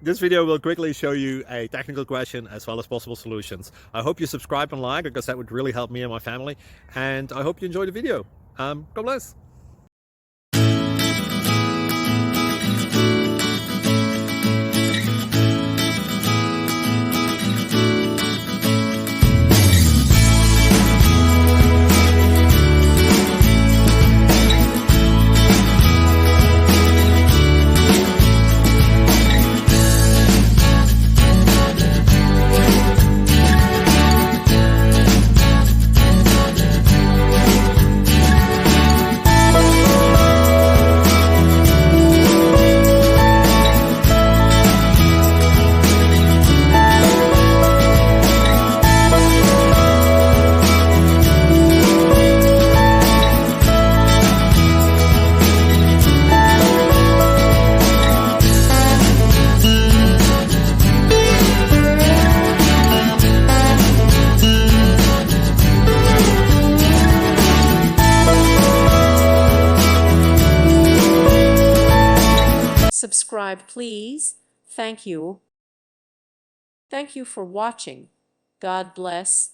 This video will quickly show you a technical question as well as possible solutions. I hope you subscribe and like, because that would really help me and my family. And I hope you enjoy the video. God bless. Subscribe, please. Thank you. Thank you for watching. God bless.